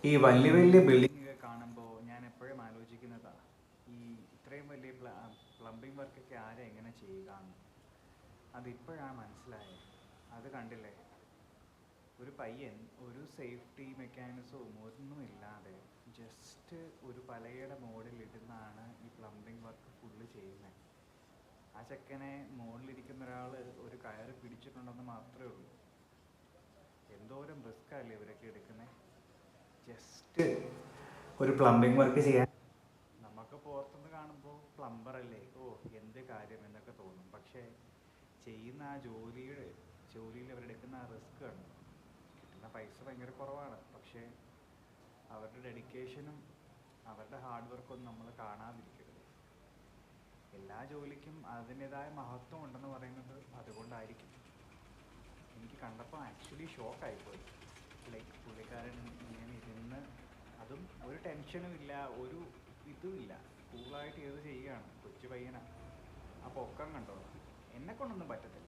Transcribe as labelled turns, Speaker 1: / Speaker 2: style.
Speaker 1: ഈ വലിയ വലിയ ബിൽഡിംഗ് ഒക്കെ കാണുമ്പോൾ ഞാൻ എപ്പോഴും ആലോചിക്കുന്നതാ, ഈ ഇത്രയും വലിയ പ്ലംബിംഗ് വർക്കൊക്കെ ആരാ എങ്ങനെ ചെയ്യുകയെന്ന്. അതിപ്പോഴാണ് മനസ്സിലായത്. അത് കണ്ടില്ലേ, ഒരു പയ്യൻ ഒരു സേഫ്റ്റി മെക്കാനിസവും ഒന്നുമില്ലാതെ ജസ്റ്റ് ഒരു പലകയുടെ മുകളിലിരുന്നാണ് ഈ പ്ലംബിംഗ് വർക്ക് ഫുള്ള് ചെയ്യുന്നത്. ആ ചെക്കനെ മുകളിലിരിക്കുന്ന ഒരാൾ ഒരു കയറ് പിടിച്ചിട്ടുണ്ടെന്ന് മാത്രമേ ഉള്ളൂ. എന്തോരം റിസ്ക് അല്ലേ ഇവരൊക്കെ എടുക്കുന്നത്, ജസ്റ്റ് ഒരു പ്ലംബിംഗ് വർക്ക് ചെയ്യാൻ. നമുക്ക് പുറത്തുനിന്ന് കാണുമ്പോൾ പ്ലംബർ അല്ലേ, ഓ എന്ത് കാര്യം എന്നൊക്കെ തോന്നും. പക്ഷേ ചെയ്യുന്ന ആ ജോലിയിൽ അവരെടുക്കുന്ന ആ റിസ്ക് കണ്ടു. കിട്ടുന്ന പൈസ ഭയങ്കര കുറവാണ്, പക്ഷേ അവരുടെ ഡെഡിക്കേഷനും അവരുടെ ഹാർഡ് വർക്കൊന്നും നമ്മൾ കാണാതിരിക്കരുത്. എല്ലാ ജോലിക്കും അതിൻ്റെതായ മഹത്വം ഉണ്ടെന്ന് പറയുന്നത് അതുകൊണ്ടായിരിക്കും. എനിക്ക് കണ്ടപ്പോൾ ആക്ച്വലി ഷോക്കായിപ്പോയി. ലൈക്ക് പുള്ളിക്കാരൻ ഇങ്ങനെ ഇരുന്ന്, അതും ഒരു ടെൻഷനും ഇല്ല, ഒരു ഇതുമില്ല, കൂളായിട്ട് ഇത് ചെയ്യുകയാണ്. കൊച്ചു പയ്യനാണ്. ആ പൊക്കം കണ്ടോ, എന്നെക്കൊണ്ടൊന്നും പറ്റത്തില്ല.